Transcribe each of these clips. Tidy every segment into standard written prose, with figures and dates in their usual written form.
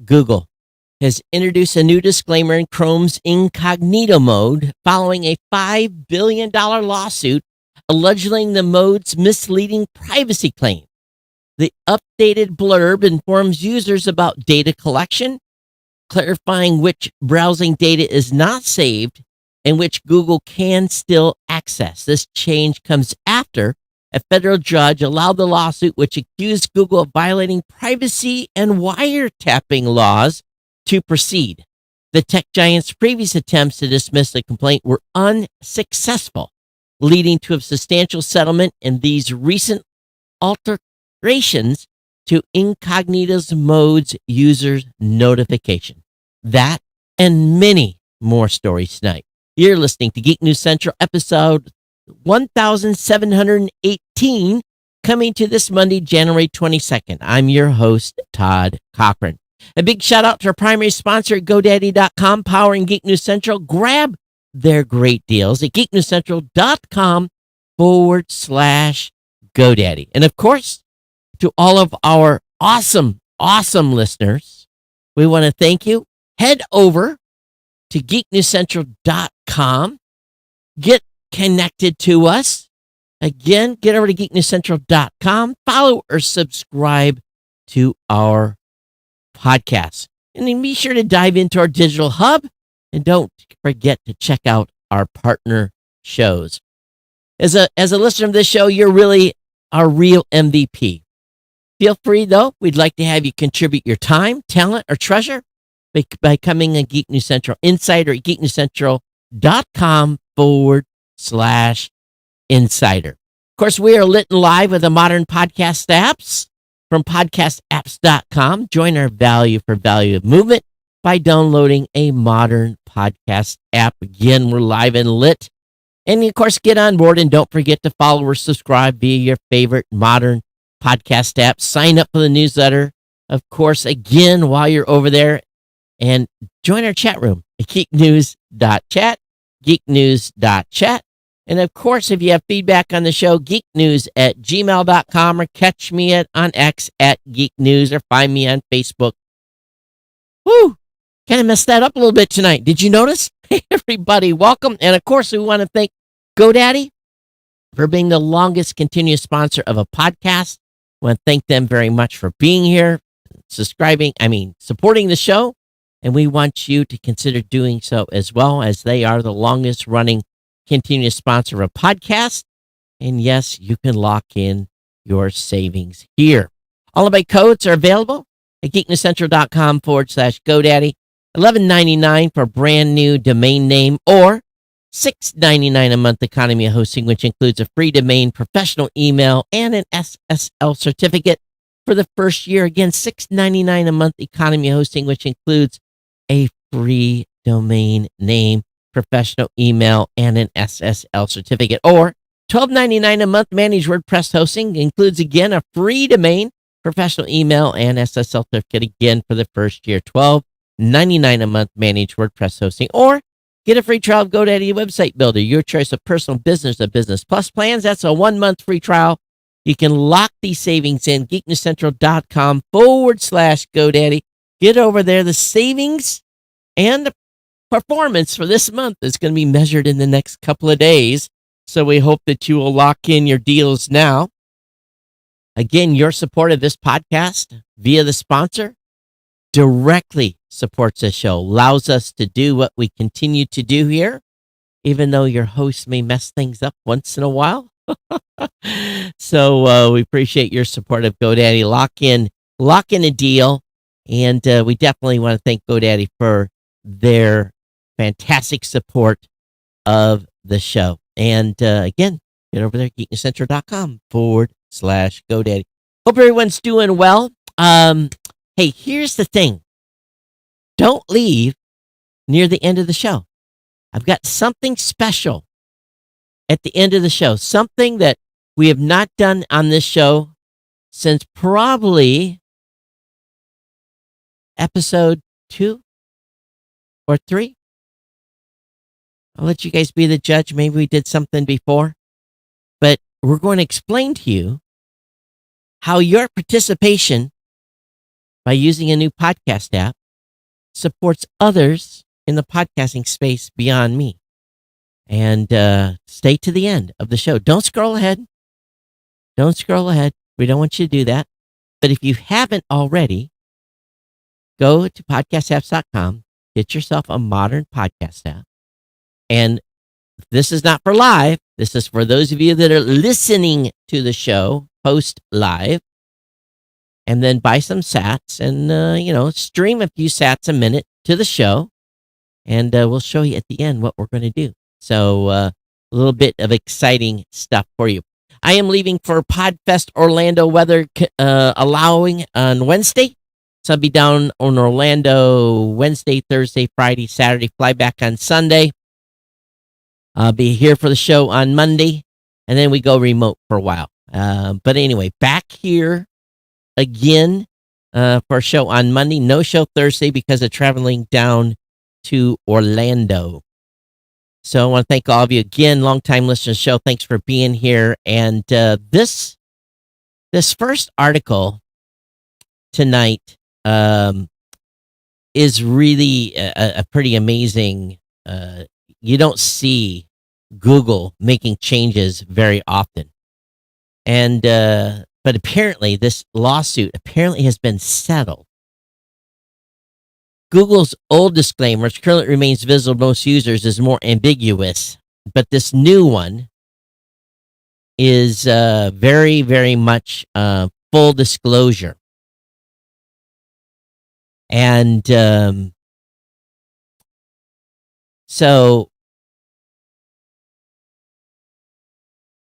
Google has introduced a new disclaimer in Chrome's Incognito mode following a $5 billion lawsuit alleging the mode's misleading privacy claim. The updated blurb informs users about data collection, clarifying which browsing data is not saved and which Google can still access. This change comes after a federal judge allowed the lawsuit, which accused Google of violating privacy and wiretapping laws, to proceed. The tech giant's previous attempts to dismiss the complaint were unsuccessful, leading to a substantial settlement in these recent alterations to Incognito's mode's users notification. That and many more stories tonight. You're listening to Geek News Central, episode 1718, coming to this Monday, January 22nd. I'm your host, Todd Cochran. A big shout out to our primary sponsor at GoDaddy.com, powering Geek News Central. Grab their great deals at geeknewscentral.com/GoDaddy. And of course, to all of our awesome listeners, we want to thank you. Head over to geeknewscentral.com. Get connected to us. Again, get over to geeknewscentral.com. Follow or subscribe to our podcast. And then be sure to dive into our digital hub. And don't forget to check out our partner shows. As a listener of this show, you're really our real MVP. Feel free, though. We'd like to have you contribute your time, talent, or treasure by becoming a Geek News Central insider at geeknewscentral.com/insider. Of course, we are lit and live with the modern podcast apps from podcastapps.com. Join our value for value movement by downloading a modern podcast app. Again, we're live and lit. And of course, get on board and don't forget to follow or subscribe via your favorite modern podcast app. Sign up for the newsletter. Of course, again, while you're over there, and join our chat room at geeknews.chat, geeknews.chat. And of course, if you have feedback on the show, geeknews@gmail.com, or catch me on X at geeknews, or find me on Facebook. Woo! Kind of messed that up a little bit tonight. Did you notice? Hey, everybody, welcome. And of course, we want to thank GoDaddy for being the longest continuous sponsor of a podcast. I want to thank them very much for being here, supporting the show. And we want you to consider doing so as well, as they are the longest running continuous sponsor of a podcast. And yes, you can lock in your savings here. All of my codes are available at geeknewscentral.com/GoDaddy. $11.99 for a brand new domain name, or $6.99 a month economy of hosting, which includes a free domain, professional email, and an SSL certificate for the first year. Again, $6.99 a month economy of hosting, which includes a free domain name, professional email, and an SSL certificate. Or $12.99 a month managed WordPress hosting, includes again a free domain, professional email, and SSL certificate, again for the first year. $12.99 a month managed WordPress hosting. Or get a free trial of GoDaddy Website Builder, your choice of personal business or business plus plans. That's a 1-month free trial. You can lock these savings in geeknewscentral.com/GoDaddy. Get over there. The savings and the performance for this month is going to be measured in the next couple of days. So we hope that you will lock in your deals now. Again, your support of this podcast via the sponsor directly supports this show, allows us to do what we continue to do here, even though your host may mess things up once in a while. So we appreciate your support of GoDaddy. Lock in a deal. And we definitely want to thank GoDaddy for their fantastic support of the show. And again, get over there, geeknewscentral.com/GoDaddy. Hope everyone's doing well. Hey, here's the thing. Don't leave near the end of the show. I've got something special at the end of the show, something that we have not done on this show since probably episode 2 or 3. I'll let you guys be the judge. Maybe we did something before, but we're going to explain to you how your participation by using a new podcast app supports others in the podcasting space beyond me. And stay to the end of the show. Don't scroll ahead. Don't scroll ahead. We don't want you to do that. But if you haven't already, go to podcastapps.com, get yourself a modern podcast app. And this is not for live. This is for those of you that are listening to the show post live. And then buy some sats and, stream a few sats a minute to the show. And we'll show you at the end what we're going to do. So a little bit of exciting stuff for you. I am leaving for PodFest Orlando, weather allowing, on Wednesday. So I'll be down on Orlando Wednesday, Thursday, Friday, Saturday, fly back on Sunday. I'll be here for the show on Monday, and then we go remote for a while. But anyway, back here again for a show on Monday. No show Thursday because of traveling down to Orlando. So I want to thank all of you again, longtime listeners to the show. Thanks for being here. And this first article tonight is really a pretty amazing. You don't see Google making changes very often, and but apparently this lawsuit has been settled. Google's old disclaimer, which currently remains visible to most users, is more ambiguous, but this new one is very, very much full disclosure. And so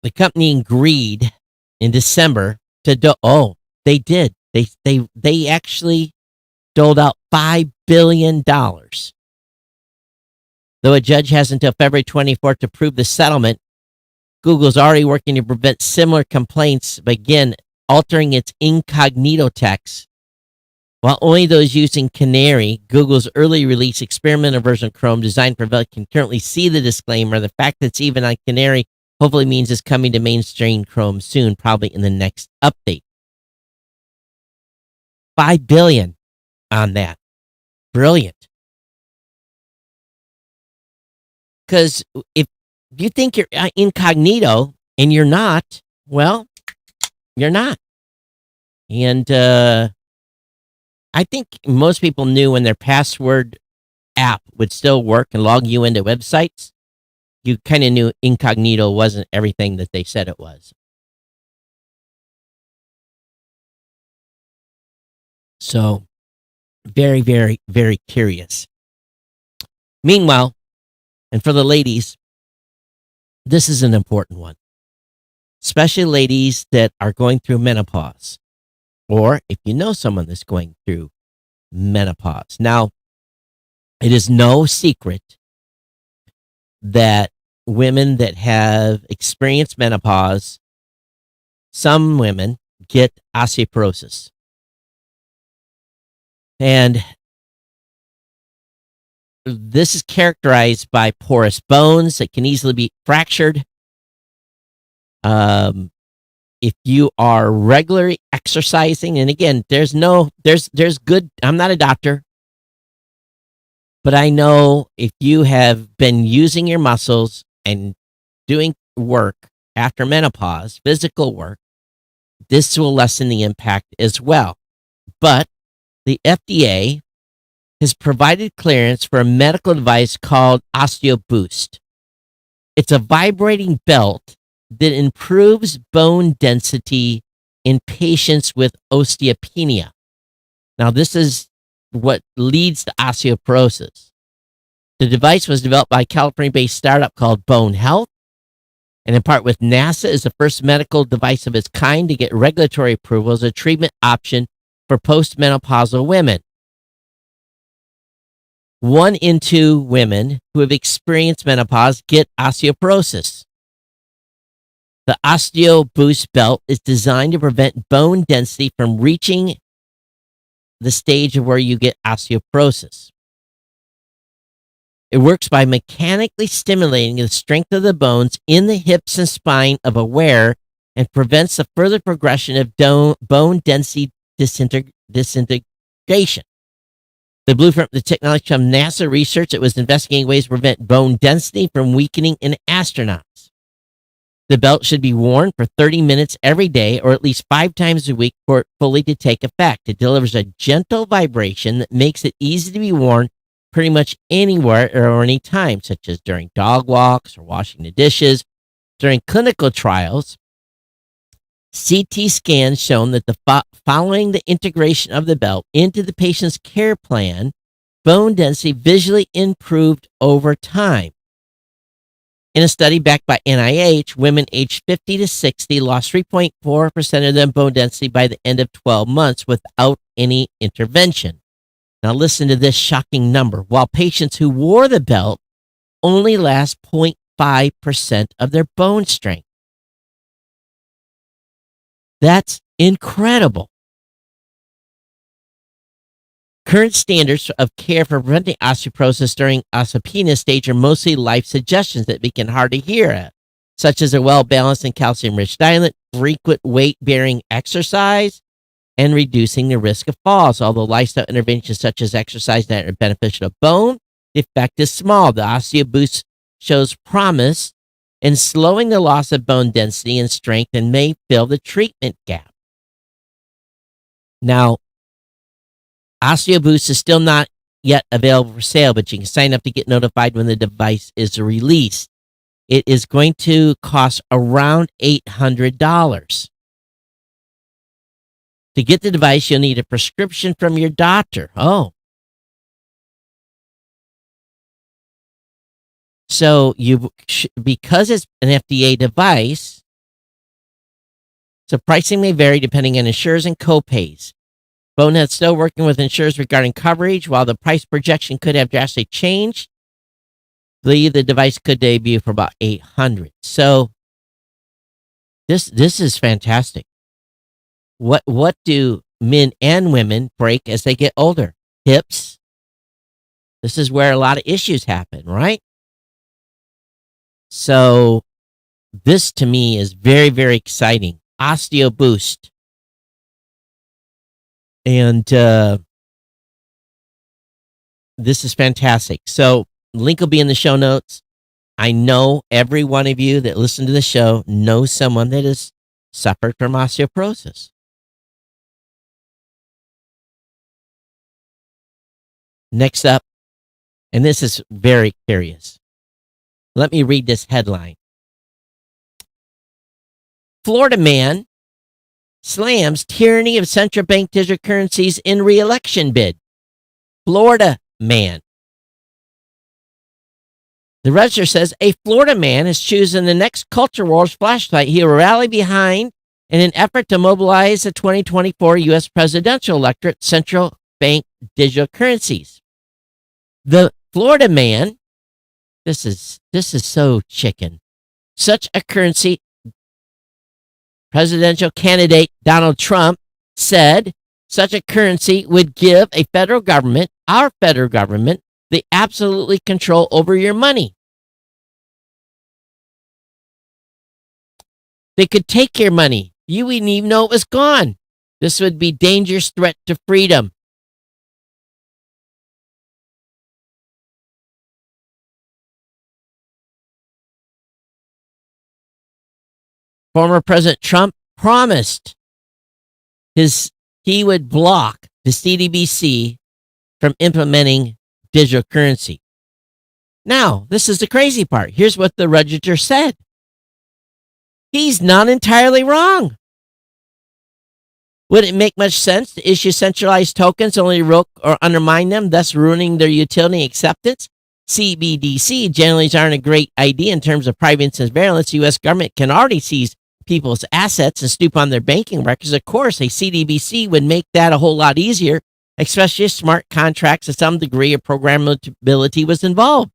the company agreed in December to they did. They actually doled out $5 billion. Though a judge has until February 24th to approve the settlement, Google's already working to prevent similar complaints, but again, altering its Incognito text. While only those using Canary, Google's early release experimental version of Chrome designed for Velvet, can currently see the disclaimer. The fact that it's even on Canary hopefully means it's coming to mainstream Chrome soon, probably in the next update. $5 billion on that. Brilliant. Because if you think you're incognito and you're not, well, you're not. And I think most people knew when their password app would still work and log you into websites. You kind of knew incognito wasn't everything that they said it was. So, very, very, very curious. Meanwhile, and for the ladies, this is an important one. Especially ladies that are going through menopause. Or if you know someone that's going through menopause. Now, it is no secret that women that have experienced menopause, some women get osteoporosis. And this is characterized by porous bones that can easily be fractured. If you are regularly exercising, and again, there's good, I'm not a doctor, but I know if you have been using your muscles and doing work after menopause, physical work, this will lessen the impact as well. But the FDA has provided clearance for a medical device called Osteo Boost. It's a vibrating belt that improves bone density in patients with osteopenia. Now, this is what leads to osteoporosis. The device was developed by a California-based startup called Bone Health, and in part with NASA, is the first medical device of its kind to get regulatory approval as a treatment option for postmenopausal women. 1 in 2 women who have experienced menopause get osteoporosis. The Osteo Boost belt is designed to prevent bone density from reaching the stage of where you get osteoporosis. It works by mechanically stimulating the strength of the bones in the hips and spine of a wearer and prevents the further progression of bone density disintegration. investigation. The blueprint of the technology from NASA research that was investigating ways to prevent bone density from weakening in astronauts. The belt should be worn for 30 minutes every day or at least 5 times a week for it fully to take effect. It delivers a gentle vibration that makes it easy to be worn pretty much anywhere or any time, such as during dog walks or washing the dishes. During clinical trials, CT scans shown that following the integration of the belt into the patient's care plan, bone density visually improved over time. In a study backed by NIH, women aged 50 to 60 lost 3.4% of their bone density by the end of 12 months without any intervention. Now listen to this shocking number. While patients who wore the belt only lost 0.5% of their bone strength. That's incredible. Current standards of care for preventing osteoporosis during osteopenia stage are mostly life suggestions that we can hardly hear at, such as a well-balanced and calcium-rich diet, frequent weight-bearing exercise, and reducing the risk of falls. Although lifestyle interventions such as exercise are beneficial to bone, the effect is small. The Osteo Boost shows promise in slowing the loss of bone density and strength and may fill the treatment gap. Now, Osteo Boost is still not yet available for sale, but you can sign up to get notified when the device is released. It is going to cost around $800. To get the device, you'll need a prescription from your doctor. Oh. So because it's an FDA device, so pricing may vary depending on insurers and copays. Bonehead's still working with insurers regarding coverage. While the price projection could have drastically changed, I believe the device could debut for about $800. So this is fantastic. What do men and women break as they get older? Hips. This is where a lot of issues happen, right? So this to me is very, very exciting. Osteo Boost. And this is fantastic. So link will be in the show notes. I know every one of you that listen to the show knows someone that has suffered from osteoporosis. Next up, and this is very curious. Let me read this headline. Florida man slams tyranny of central bank digital currencies in re-election bid. Florida man. The Register says a Florida man is choosing the next culture wars flashlight he will rally behind in an effort to mobilize the 2024 U.S. presidential electorate central bank digital currencies. The Florida man, this is so chicken. Such a currency, presidential candidate Donald Trump said, such a currency would give a federal government, our federal government, the absolutely control over your money. They could take your money. You wouldn't even know it was gone. This would be dangerous threat to freedom. Former President Trump promised he would block the CBDC from implementing digital currency. Now, this is the crazy part. Here's what the Register said. He's not entirely wrong. Would it make much sense to issue centralized tokens only to or undermine them, thus ruining their utility and acceptance? CBDC generally aren't a great idea in terms of privacy and surveillance. The U.S. government can already seize people's assets and snoop on their banking records. Of course, a CBDC would make that a whole lot easier, especially if smart contracts to some degree of programmability was involved.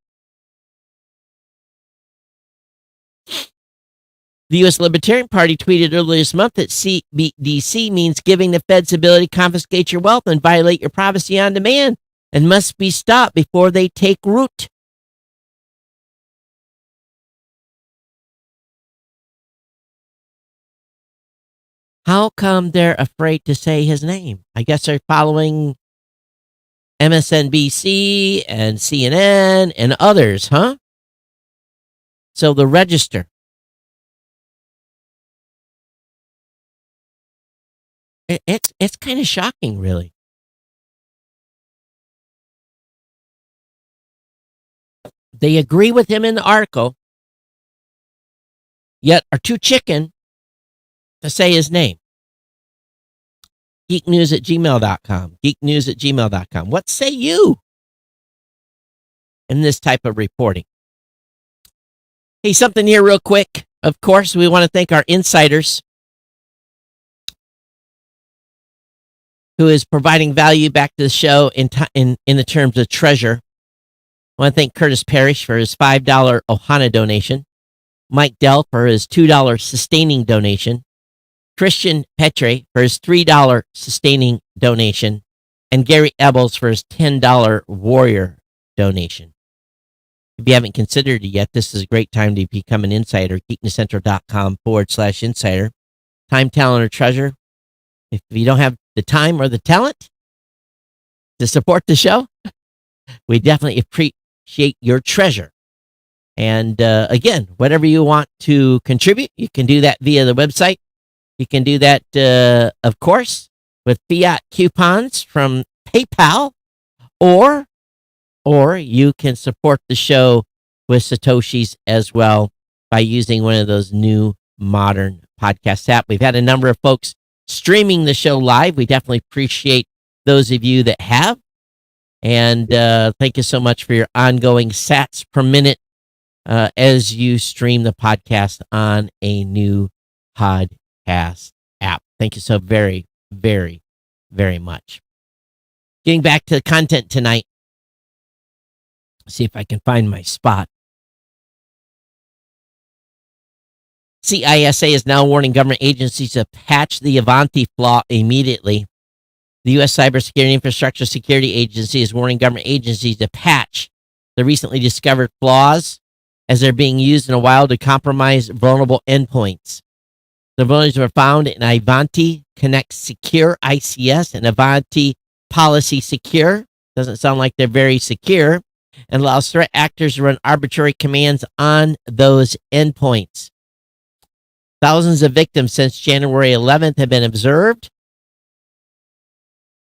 The U.S. Libertarian Party tweeted earlier this month that CBDC means giving the feds the ability to confiscate your wealth and violate your privacy on demand and must be stopped before they take root. How come they're afraid to say his name? I guess they're following MSNBC and CNN and others, huh? So the Register. It's kind of shocking, really. They agree with him in the article, yet are too chicken to say his name. Geeknews@gmail.com. Geeknews@gmail.com. What say you in this type of reporting? Hey, something here real quick. Of course, we want to thank our insiders who is providing value back to the show in the terms of treasure. I want to thank Curtis Parrish for his $5 Ohana donation, Mike Dell for his $2 sustaining donation, Christian Petre for his $3 sustaining donation, and Gary Ebels for his $10 warrior donation. If you haven't considered it yet, this is a great time to become an insider. geeknesscentral.com/insider. Time, talent, or treasure. If you don't have the time or the talent to support the show, we definitely appreciate your treasure. And again, whatever you want to contribute, you can do that via the website. You can do that, of course, with fiat coupons from PayPal, or you can support the show with Satoshis as well by using one of those new modern podcast apps. We've had a number of folks streaming the show live. We definitely appreciate those of you that have. And thank you so much for your ongoing sats per minute as you stream the podcast on a new podcast app. Thank you so very, very, very much. Getting back to the content tonight. See if I can find my spot. CISA is now warning government agencies to patch the Avanti flaw immediately. The U.S. Cybersecurity Infrastructure Security Agency is warning government agencies to patch the recently discovered flaws as they're being used in a while to compromise vulnerable endpoints. The vulnerabilities were found in Avanti Connect Secure ICS and Avanti Policy Secure. Doesn't sound like they're very secure, and allows threat actors to run arbitrary commands on those endpoints. Thousands of victims since January 11th have been observed.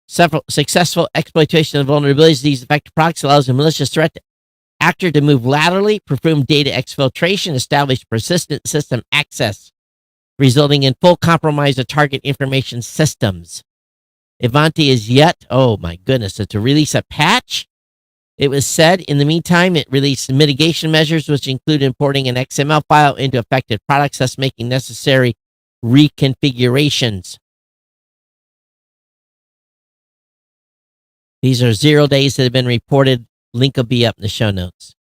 Several successful exploitation of vulnerabilities. These affected products allows a malicious threat actor to move laterally, perform data exfiltration, establish persistent system access, resulting in full compromise of target information systems. Avanti is yet, oh my goodness, to release a patch. It was said, in the meantime, it released mitigation measures, which include importing an XML file into affected products, thus making necessary reconfigurations. These are 0 days that have been reported. Link will be up in the show notes.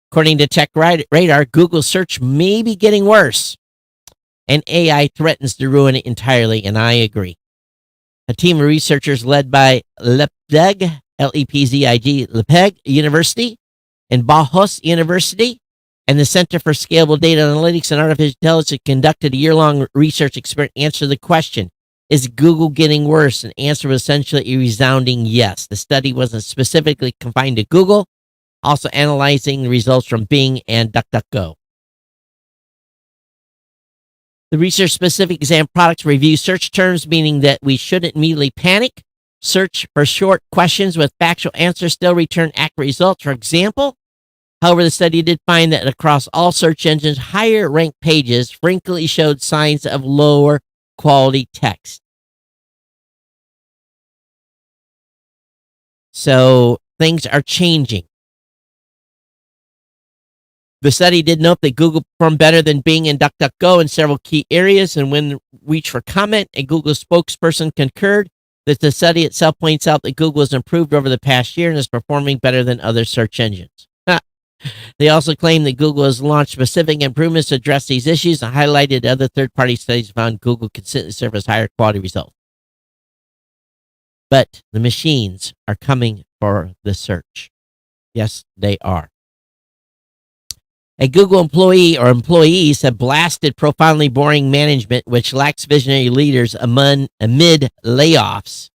According to Tech Radar, Google search may be getting worse, and AI threatens to ruin it entirely, and I agree. A team of researchers led by Lepzig, Lepzig, Lepeg University, and Bauhaus University, and the Center for Scalable Data Analytics and Artificial Intelligence conducted a year-long research experiment to answer the question, is Google getting worse? An answer was essentially a resounding yes. The study wasn't specifically confined to Google, also analyzing the results from Bing and DuckDuckGo. The research-specific exam products review search terms, meaning that we shouldn't immediately panic. Search for short questions with factual answers, still return accurate results. For example, however, the study did find that across all search engines, higher ranked pages frequently showed signs of lower quality text. So things are changing. The study did note that Google performed better than Bing and DuckDuckGo in several key areas, and when reached for comment, a Google spokesperson concurred that the study itself points out that Google has improved over the past year and is performing better than other search engines. They also claim that Google has launched specific improvements to address these issues and highlighted other third-party studies found Google consistently serves higher quality results. But the machines are coming for the search. Yes, they are. A Google employee or employees have blasted profoundly boring management, which lacks visionary leaders amid layoffs.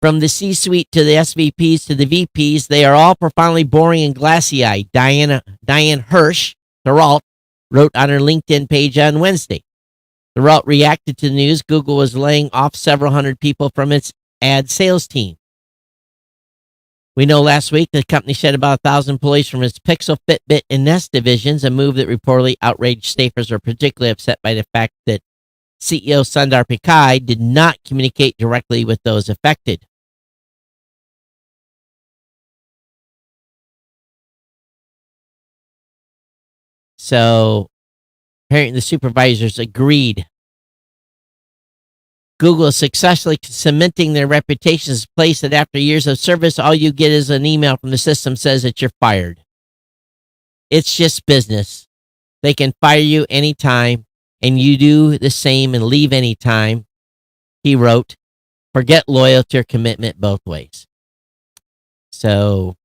From the C-suite to the SVPs to the VPs, they are all profoundly boring and glassy-eyed. Diane Hirsch, Therault, wrote on her LinkedIn page on Wednesday. Therault reacted to the news Google was laying off several hundred people from its ad sales team. We know last week the company shed about 1,000 employees from its Pixel, Fitbit, and Nest divisions, a move that reportedly outraged staffers are particularly upset by the fact that CEO Sundar Pichai did not communicate directly with those affected. So apparently the supervisors agreed. Google is successfully cementing their reputation as a place that after years of service, all you get is an email from the system says that you're fired. It's just business. They can fire you anytime, and you do the same and leave anytime, he wrote. Forget loyalty or commitment both ways. So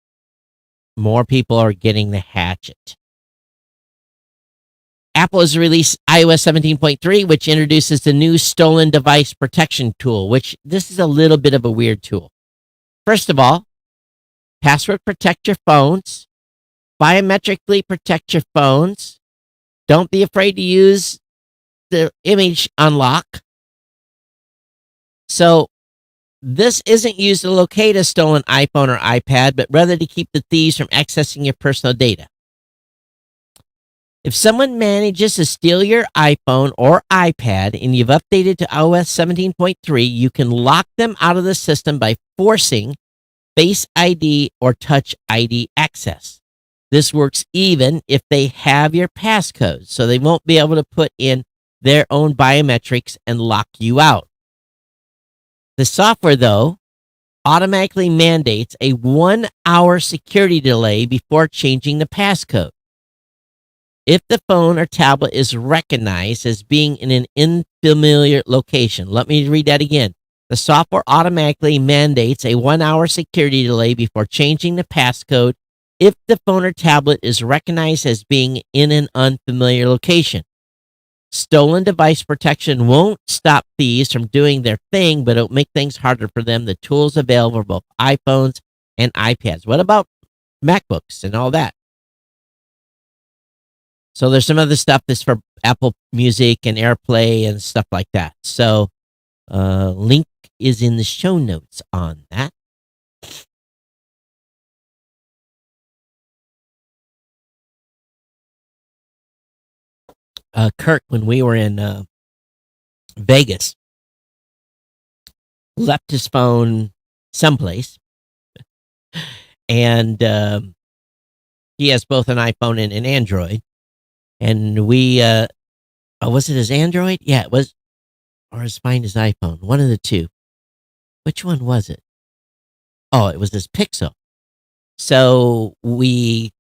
more people are getting the hatchet. Apple has released iOS 17.3, which introduces the new stolen device protection tool, which this is a little bit of a weird tool. First of all, password protect your phones, biometrically protect your phones. Don't be afraid to use the image unlock. So this isn't used to locate a stolen iPhone or iPad, but rather to keep the thieves from accessing your personal data. If someone manages to steal your iPhone or iPad and you've updated to iOS 17.3, you can lock them out of the system by forcing Face ID or Touch ID access. This works even if they have your passcode, so they won't be able to put in their own biometrics and lock you out. The software, though, automatically mandates a 1-hour security delay before changing the passcode. If the phone or tablet is recognized as being in an unfamiliar location, let me read that again. The software automatically mandates a 1-hour security delay before changing the passcode if the phone or tablet is recognized as being in an unfamiliar location. Stolen device protection won't stop thieves from doing their thing, but it'll make things harder for them. The tools available for both iPhones and iPads. What about MacBooks and all that? So there's some other stuff that's for Apple Music and AirPlay and stuff like that. So link is in the show notes on that. Kirk, when we were in Vegas, left his phone someplace, and he has both an iPhone and an Android. And we, was it his Android? Yeah, it was, or his mine his iPhone. One of the two. Which one was it? Oh, it was his Pixel. So we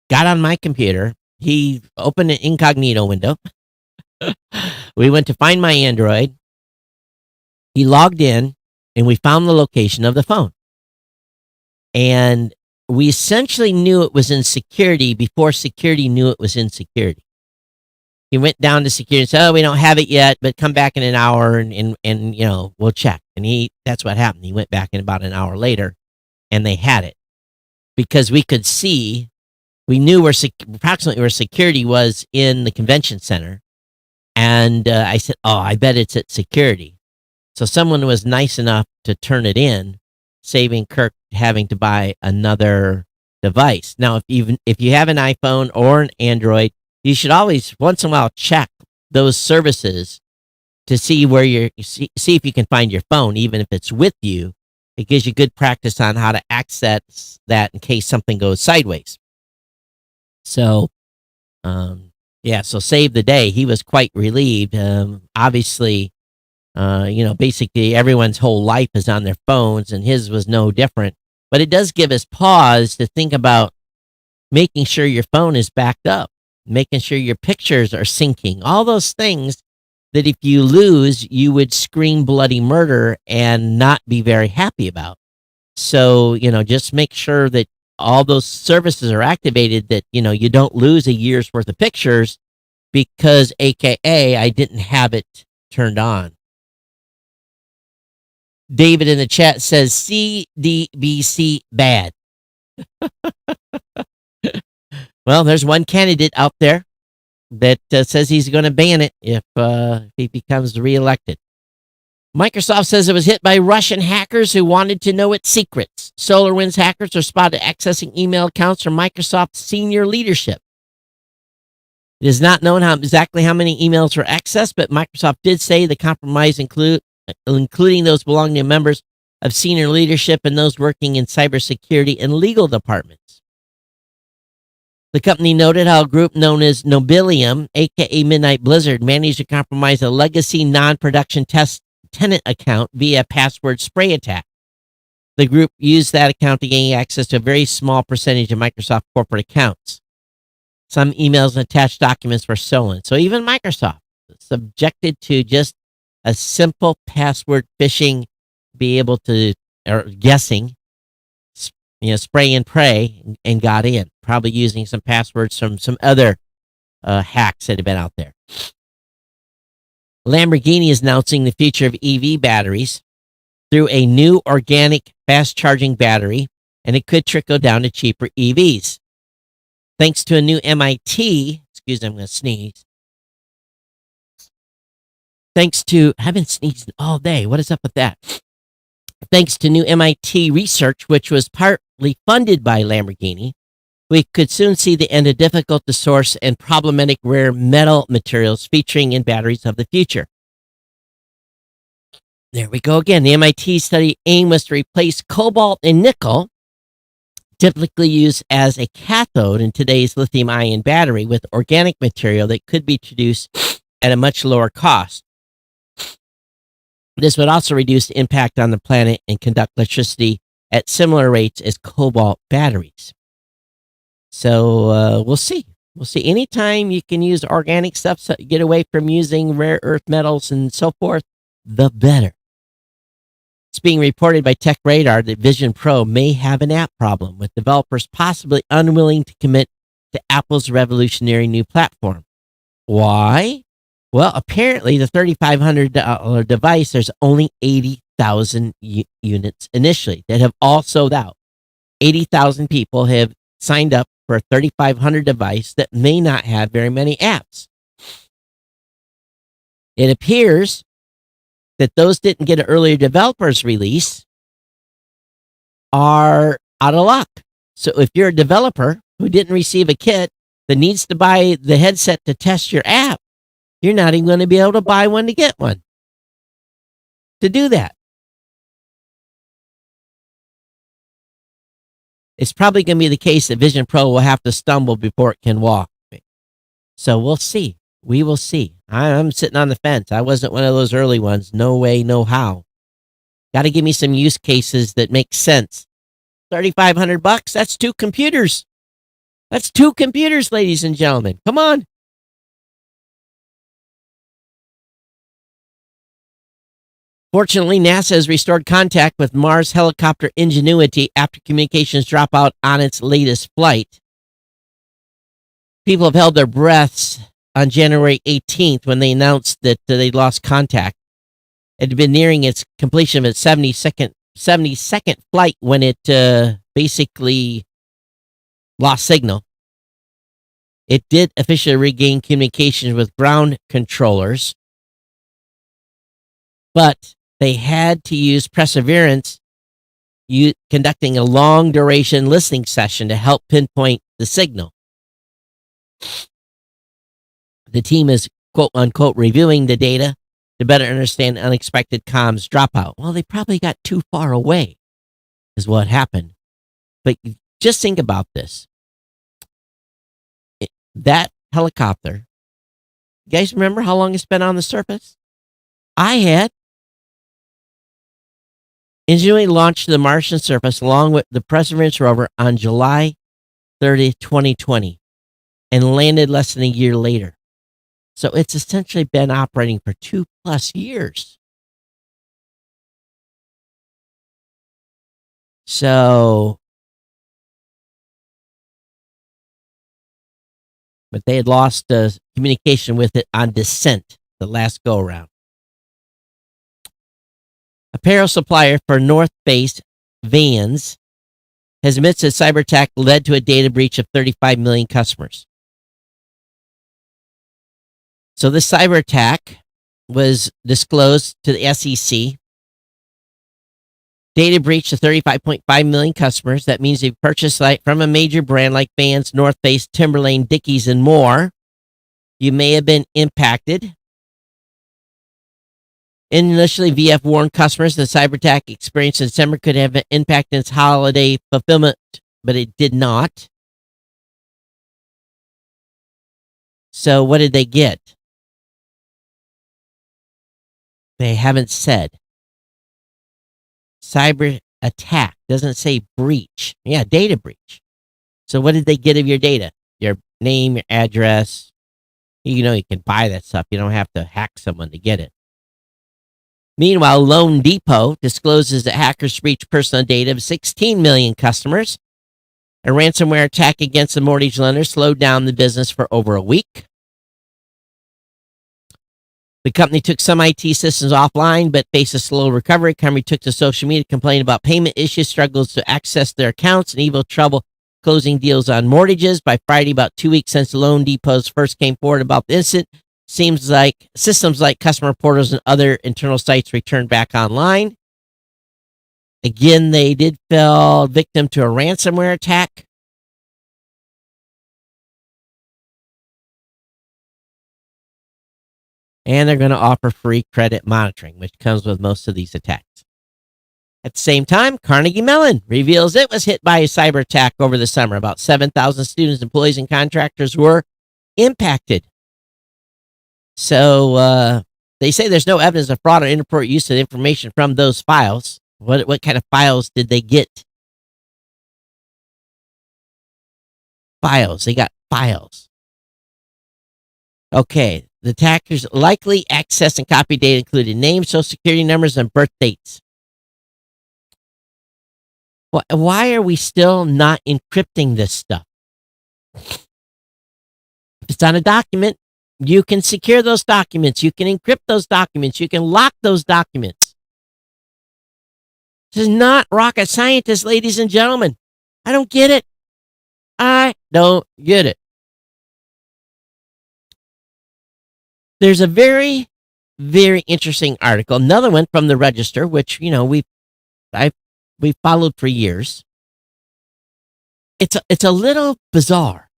got on my computer. He opened an Incognito window. We went to find my Android. He logged in, and we found the location of the phone. And we essentially knew it was in security before security knew it was in security. He went down to security and said, "Oh, we don't have it yet, but come back in an hour and we'll check." And that's what happened. He went back in about an hour later, and they had it because we could see, we knew approximately where security was in the convention center. And I said, "Oh, I bet it's at security." So someone was nice enough to turn it in, saving Kirk having to buy another device. Now, if you have an iPhone or an Android, you should always, once in a while, check those services to see where see if you can find your phone, even if it's with you. It gives you good practice on how to access that in case something goes sideways. So, so save the day. He was quite relieved. Obviously, basically everyone's whole life is on their phones, and his was no different. But it does give us pause to think about making sure your phone is backed up, making sure your pictures are syncing, all those things that if you lose, you would scream bloody murder and not be very happy about. So, just make sure that all those services are activated, that, you don't lose a year's worth of pictures because AKA I didn't have it turned on. David in the chat says CDBC bad. Well, there's one candidate out there that says he's going to ban it if he becomes reelected. Microsoft says it was hit by Russian hackers who wanted to know its secrets. SolarWinds hackers are spotted accessing email accounts from Microsoft's senior leadership. It is not known exactly how many emails were accessed, but Microsoft did say the compromise including those belonging to members of senior leadership and those working in cybersecurity and legal departments. The company noted how a group known as Nobilium, aka Midnight Blizzard, managed to compromise a legacy non-production tenant account via password spray attack. The group used that account to gain access to a very small percentage of Microsoft corporate accounts. Some emails and attached documents were stolen. So even Microsoft, subjected to just a simple password phishing, be able to, or guessing, spray and pray, and got in. Probably using some passwords from some other hacks that have been out there. Lamborghini is announcing the future of EV batteries through a new organic fast-charging battery, and it could trickle down to cheaper EVs. Thanks to a new MIT, excuse me, I'm going to sneeze. I've been sneezing all day. What is up with that? Thanks to new MIT research, which was partly funded by Lamborghini, we could soon see the end of difficult to source and problematic rare metal materials featuring in batteries of the future. There we go again. The MIT study aim was to replace cobalt and nickel, typically used as a cathode in today's lithium-ion battery, with organic material that could be produced at a much lower cost. This would also reduce the impact on the planet and conduct electricity at similar rates as cobalt batteries. So we'll see. We'll see. Anytime you can use organic stuff, so get away from using rare earth metals and so forth, the better. It's being reported by Tech Radar that Vision Pro may have an app problem, with developers possibly unwilling to commit to Apple's revolutionary new platform. Why? Well, apparently the $3,500 device, there's only 80,000 units initially that have all sold out. 80,000 people have signed up for a $3,500 device that may not have very many apps. It appears that those didn't get an earlier developers release are out of luck. So if you're a developer who didn't receive a kit that needs to buy the headset to test your app, you're not even going to be able to buy one to get one. To do that, it's probably going to be the case that Vision Pro will have to stumble before it can walk. So we'll see. We will see. I'm sitting on the fence. I wasn't one of those early ones. No way, no how. Got to give me some use cases that make sense. $3,500. That's 2 computers. That's 2 computers, ladies and gentlemen. Come on. Fortunately, NASA has restored contact with Mars helicopter Ingenuity after communications drop out on its latest flight. People have held their breaths on January 18th when they announced that they lost contact. It had been nearing its completion of its 72nd flight when it basically lost signal. It did officially regain communications with ground controllers, but they had to use Perseverance conducting a long-duration listening session to help pinpoint the signal. The team is, quote-unquote, reviewing the data to better understand unexpected comms dropout. Well, they probably got too far away, is what happened. But just think about this. That helicopter, you guys remember how long it's been on the surface? I had. Ingenuity launched to the Martian surface along with the Perseverance rover on July 30th, 2020, and landed less than a year later. So it's essentially been operating for 2+ years. So, but they had lost communication with it on descent the last go around. Apparel supplier for North Face Vans has admits that cyber attack led to a data breach of 35 million customers. So this cyber attack was disclosed to the SEC. Data breach to 35.5 million customers. That means they've purchased from a major brand like Vans, North Face, Timberland, Dickies, and more. You may have been impacted. Initially, VF warned customers the cyber attack experienced in December could have an impact on its holiday fulfillment, but it did not. So what did they get? They haven't said. Cyber attack doesn't say breach. Yeah, data breach. So what did they get of your data? Your name, your address. You know you can buy that stuff. You don't have to hack someone to get it. Meanwhile, Loan Depot discloses that hackers breached personal data of 16 million customers. A ransomware attack against the mortgage lender slowed down the business for over a week. The company took some IT systems offline, but faced a slow recovery. The company took to social media, complaining about payment issues, struggles to access their accounts, and even trouble closing deals on mortgages. By Friday, about 2 weeks since Loan Depots first came forward about the incident, seems like systems like customer portals and other internal sites returned back online. Again, they did fall victim to a ransomware attack. And they're going to offer free credit monitoring, which comes with most of these attacks. At the same time, Carnegie Mellon reveals it was hit by a cyber attack over the summer. About 7,000 students, employees, and contractors were impacted. So they say there's no evidence of fraud or inappropriate use of information from those files. What kind of files did they get? Files. They got files. Okay. The attackers likely accessed and copied data including names, social security numbers, and birth dates. Why are we still not encrypting this stuff? If it's on a document, you can secure those documents. You can encrypt those documents. You can lock those documents. This is not rocket scientist, ladies and gentlemen. I don't get it. I don't get it. There's a very, very interesting article. Another one from the Register, which we've followed for years. It's a little bizarre.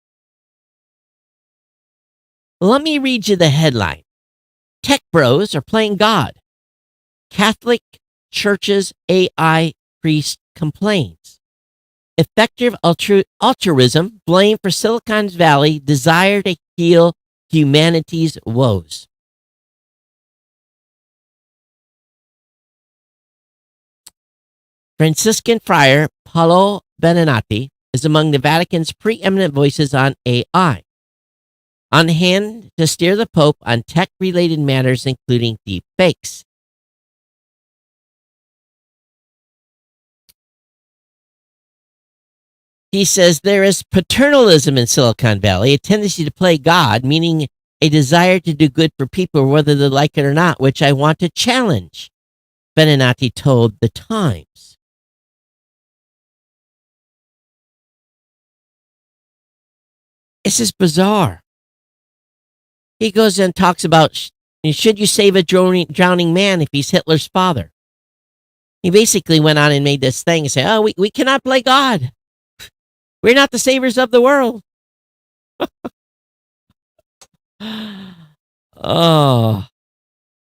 Let me read you the headline. Tech bros are playing God. Catholic Church's AI priest complains. Effective altruism blamed for Silicon Valley desire to heal humanity's woes. Franciscan friar Paolo Benenati is among the Vatican's preeminent voices on AI, on hand to steer the Pope on tech-related matters, including deep fakes. He says there is paternalism in Silicon Valley, a tendency to play God, meaning a desire to do good for people whether they like it or not, which I want to challenge, Benenati told The Times. This is bizarre. He goes and talks about, should you save a drowning man if he's Hitler's father? He basically went on and made this thing and said, we cannot play God. We're not the saviors of the world. Oh.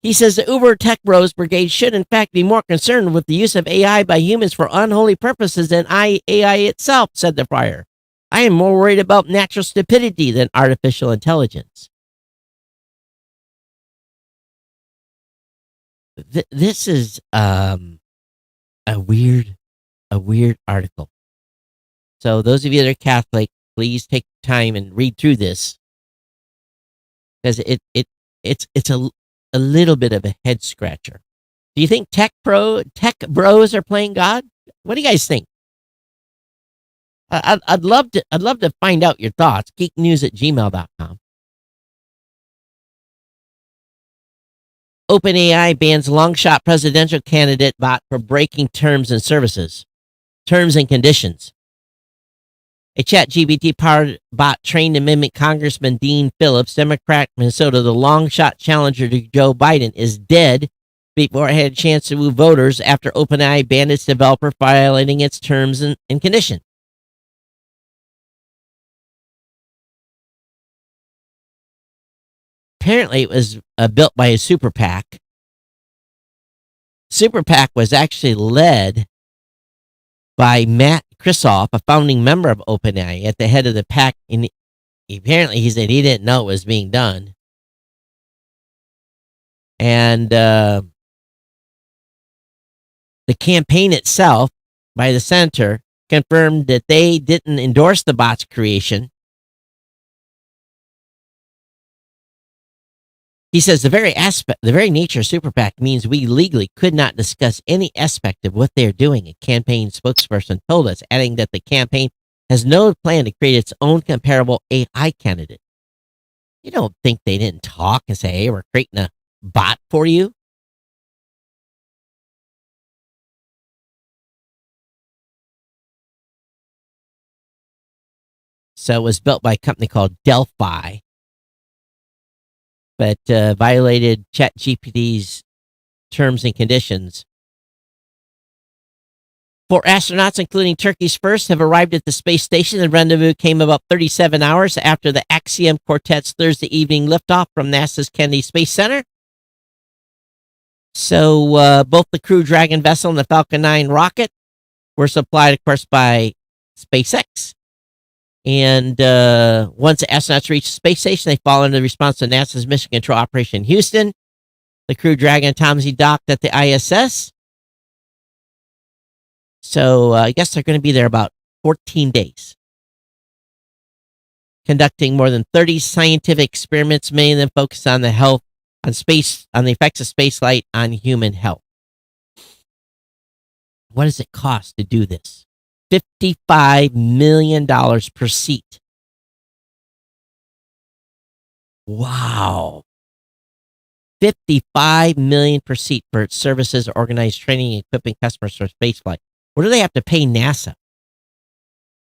He says the Uber Tech Bros Brigade should, in fact, be more concerned with the use of AI by humans for unholy purposes than AI itself, said the friar. I am more worried about natural stupidity than artificial intelligence. This is a weird article. So those of you that are Catholic, please take time and read through this, because it's a little bit of a head scratcher. Do you think tech bros are playing God? What do you guys think? I'd love to find out your thoughts. geeknews@gmail.com. OpenAI bans long-shot presidential candidate bot for breaking terms and conditions. A ChatGPT-powered bot trained to mimic Congressman Dean Phillips, Democrat, Minnesota, the long-shot challenger to Joe Biden, is dead before it had a chance to move voters after OpenAI banned its developer for violating its terms and conditions. Apparently, it was built by a super PAC. Super PAC was actually led by Matt Krisoff, a founding member of OpenAI, at the head of the PAC. And apparently, he said he didn't know it was being done. And the campaign itself by the senator confirmed that they didn't endorse the bot's creation. He says the very nature of Super PAC means we legally could not discuss any aspect of what they're doing, a campaign spokesperson told us, adding that the campaign has no plan to create its own comparable AI candidate. You don't think they didn't talk and say, hey, we're creating a bot for you? So it was built by a company called Delphi, but violated ChatGPT's terms and conditions. 4 astronauts, including Turkey's first, have arrived at the space station. The rendezvous came about 37 hours after the Axiom Quartet's Thursday evening liftoff from NASA's Kennedy Space Center. So both the Crew Dragon vessel and the Falcon 9 rocket were supplied, of course, by SpaceX. And once the astronauts reach the space station, they fall under the response to NASA's Mission Control Operation in Houston. The Crew Dragon and Tomsey docked at the ISS. So I guess they're going to be there about 14 days, conducting more than 30 scientific experiments, many of them focused on the effects of spaceflight on human health. What does it cost to do this? $55 million per seat. Wow. $55 million per seat for its services, organized training, and equipping customers for spaceflight. What do they have to pay NASA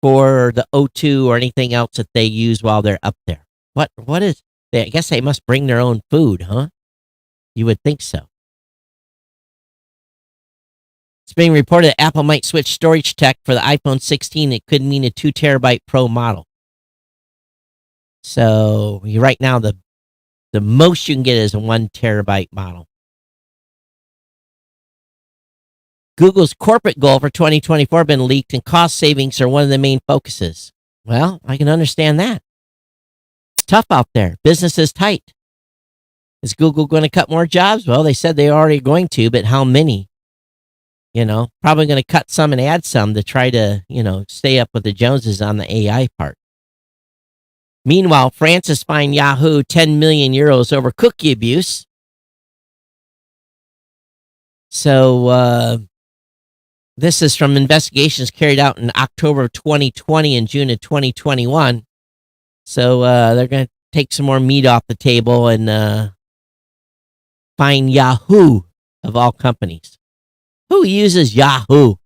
for the O2 or anything else that they use while they're up there? What is? I guess they must bring their own food, huh? You would think so. It's being reported that Apple might switch storage tech for the iPhone 16. It could mean a 2 terabyte Pro model. So right now, the most you can get is a 1 terabyte model. Google's corporate goal for 2024 has been leaked, and cost savings are one of the main focuses. Well, I can understand that. It's tough out there. Business is tight. Is Google going to cut more jobs? Well, they said they're already going to, but how many? Probably going to cut some and add some to try to, stay up with the Joneses on the AI part. Meanwhile, France has fined Yahoo 10 million euros over cookie abuse. So this is from investigations carried out in October of 2020 and June of 2021. So they're going to take some more meat off the table and fine Yahoo of all companies. Who uses Yahoo?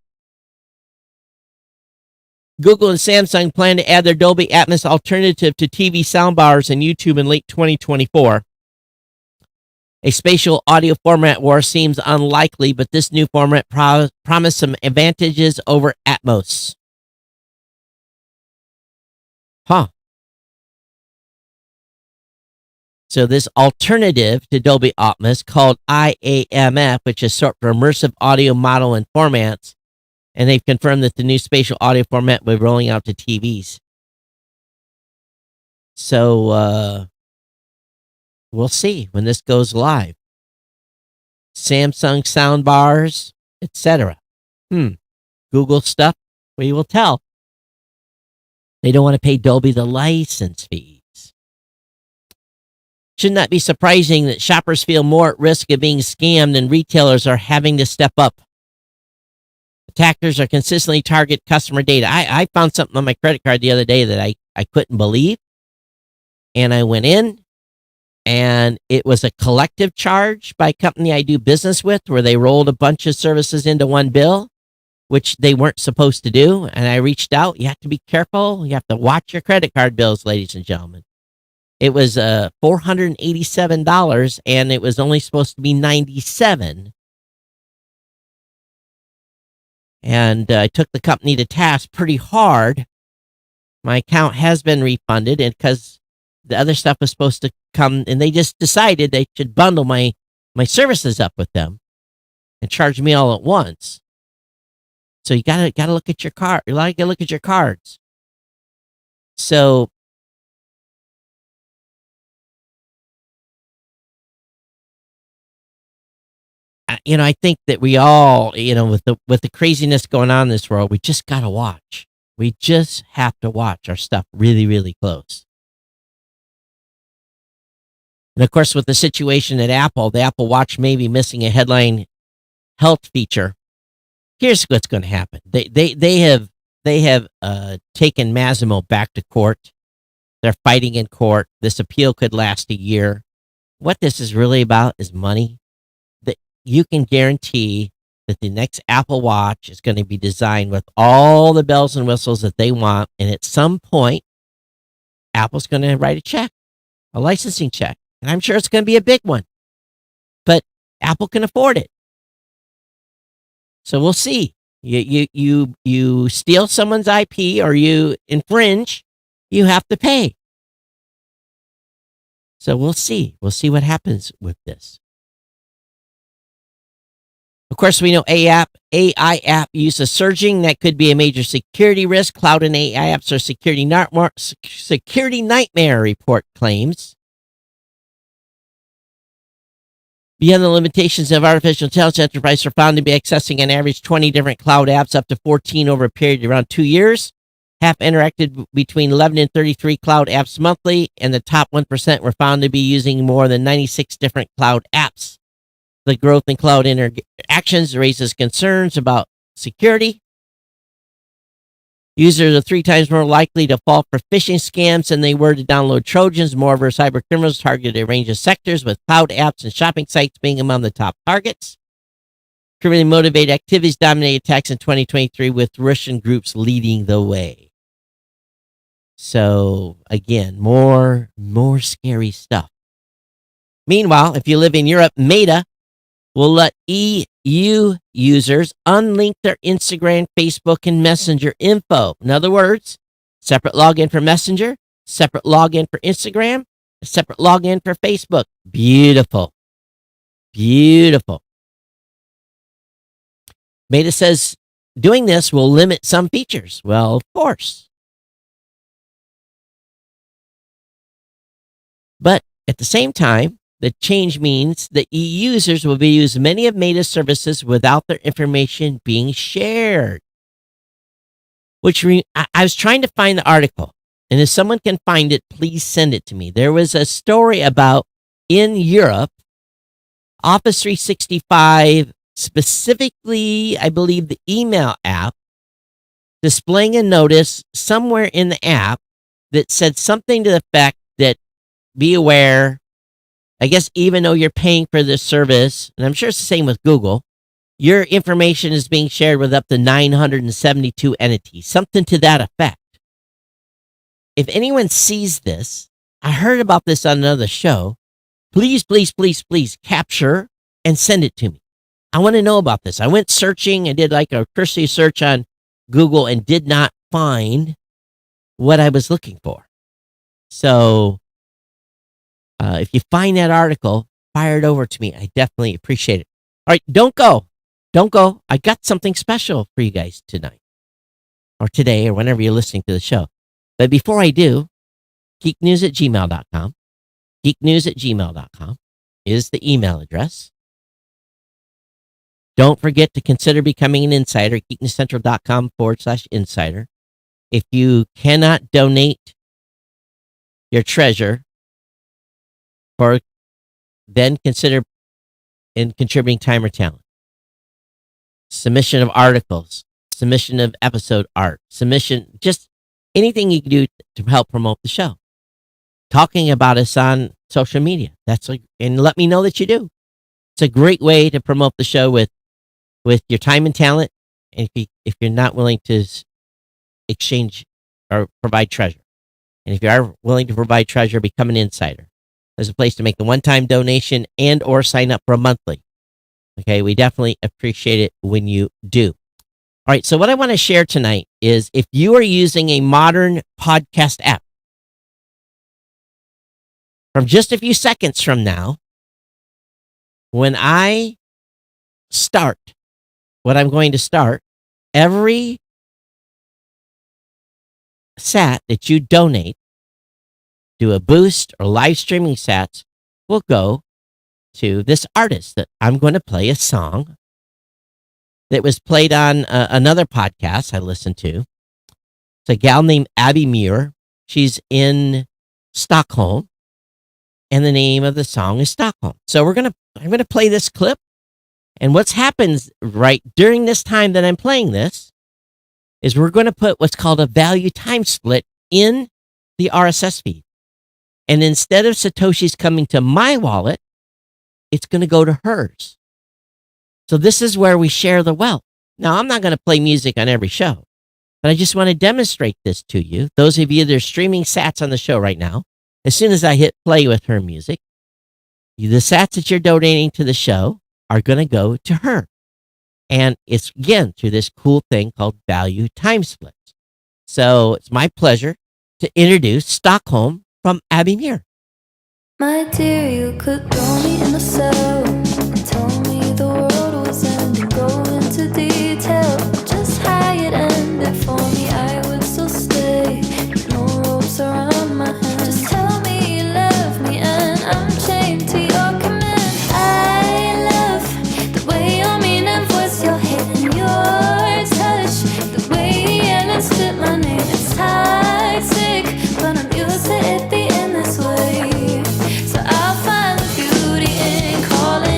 Google and Samsung plan to add their Dolby Atmos alternative to TV soundbars and YouTube in late 2024. A spatial audio format war seems unlikely, but this new format promises some advantages over Atmos. Huh. So this alternative to Dolby Atmos, called IAMF, which is short for Immersive Audio Model and Formats, and they've confirmed that the new spatial audio format will be rolling out to TVs. So we'll see when this goes live. Samsung soundbars, etc. Google stuff, we will tell. They don't want to pay Dolby the license fees. Should not be surprising that shoppers feel more at risk of being scammed, and retailers are having to step up. Attackers are consistently target customer data. I found something on my credit card the other day that I couldn't believe. And I went in, And it was a collective charge by a company I do business with where they rolled a bunch of services into one bill, which they weren't supposed to do. And I reached out. You have to be careful. You have to watch your credit card bills, ladies and gentlemen. It was $487, and it was only supposed to be $97. And I took the company to task pretty hard. My account has been refunded, and because the other stuff was supposed to come, and they just decided they should bundle my services up with them and charge me all at once. So you gotta look at your card. You gotta look at your cards. So I think that we all, with the craziness going on in this world, we just gotta watch. We just have to watch our stuff really, really close. And of course, with the situation at Apple, the Apple Watch may be missing a headline health feature. Here's what's going to happen. They have taken Masimo back to court. They're fighting in court. This appeal could last a year. What this is really about is money. That you can guarantee that the next Apple Watch is going to be designed with all the bells and whistles that they want, and at some point, Apple's going to write a check, a licensing check. And I'm sure it's going to be a big one, but Apple can afford it. So we'll see. You steal someone's IP or you infringe, you have to pay. So we'll see. We'll see what happens with this. Of course, we know AI app use is surging. That could be a major security risk. Cloud and AI apps are security nightmare, report claims. Beyond the limitations of artificial intelligence, enterprises are found to be accessing an average 20 different cloud apps, up to 14 over a period of around 2 years. Half interacted between 11 and 33 cloud apps monthly, and the top 1% were found to be using more than 96 different cloud apps. The growth in cloud interactions raises concerns about security. Users are 3 times more likely to fall for phishing scams than they were to download Trojans. Moreover, cyber criminals targeted a range of sectors, with cloud apps and shopping sites being among the top targets. Criminally motivated activities dominated attacks in 2023, with Russian groups leading the way. So, again, more scary stuff. Meanwhile, if you live in Europe, Meta will let EU users unlink their Instagram, Facebook, and Messenger info. In other words, separate login for Messenger, separate login for Instagram, a separate login for Facebook. Beautiful. Beautiful. Meta says doing this will limit some features. Well, of course. But at the same time, the change means that EU users will be use many of Meta's services without their information being shared. I was trying to find the article, and if someone can find it, please send it to me. There was a story about, in Europe, Office 365, specifically, I believe, the email app, displaying a notice somewhere in the app that said something to the effect that, be aware, I guess even though you're paying for this service, and I'm sure it's the same with Google, your information is being shared with up to 972 entities, something to that effect. If anyone sees this, I heard about this on another show, please capture and send it to me. I want to know about this. I went searching, I did like a cursory search on Google and did not find what I was looking for. So, if you find that article, fire it over to me. I definitely appreciate it. All right, don't go. I got something special for you guys tonight, or today, or whenever you're listening to the show. But before I do, geeknews@gmail.com. Geeknews@gmail.com is the email address. Don't forget to consider becoming an insider. geeknewscentral.com/insider. If you cannot donate your treasure, then consider in contributing time or talent. Submission of articles, submission of episode art, submission, just anything you can do to help promote the show. Talking about us on social media. And let me know that you do. It's a great way to promote the show with your time and talent. And if you're not willing to exchange or provide treasure, and if you are willing to provide treasure, become an insider. There's a place to make a one-time donation and or sign up for a monthly. Okay, we definitely appreciate it when you do. All right, so what I want to share tonight is if you are using a modern podcast app, from just a few seconds from now, when I start what I'm going to start, every sat that you donate, do a boost or live streaming sats, will go to this artist that I'm going to play a song that was played on another podcast I listened to. It's a gal named Abby Muir. She's in Stockholm, and the name of the song is Stockholm. So I'm going to play this clip, and what's happens right during this time that I'm playing this is we're going to put what's called a value time split in the RSS feed. And instead of Satoshi's coming to my wallet, it's going to go to hers. So this is where we share the wealth. Now, I'm not going to play music on every show, but I just want to demonstrate this to you. Those of you that are streaming sats on the show right now, as soon as I hit play with her music, the sats that you're donating to the show are going to go to her. And it's, again, through this cool thing called value time splits. So it's my pleasure to introduce Stockholm from Abby Muir. My dear, you could throw me in a cell and tell me the world was ending. Go into detail, just how it ended for me. I would still stay with no ropes around my hand. Just tell me you love me and I'm chained to your command. I love the way your mean and voice, your hate and your touch, the way you yell and spit my name. It's toxic, but I'm used to it being this way. So I'll find the beauty in calling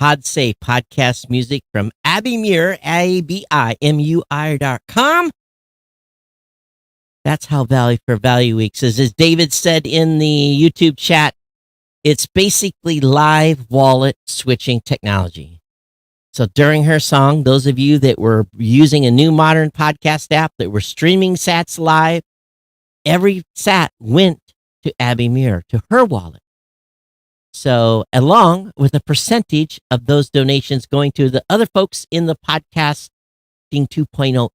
PodSafe podcast music from Abby Muir, ABIMUR.com. That's how Value for Value Weeks is. As David said in the YouTube chat, it's basically live wallet switching technology. So during her song, those of you that were using a new modern podcast app that were streaming sats live, every sat went to Abby Muir, to her wallet. So along with a percentage of those donations going to the other folks in the Podcasting 2.0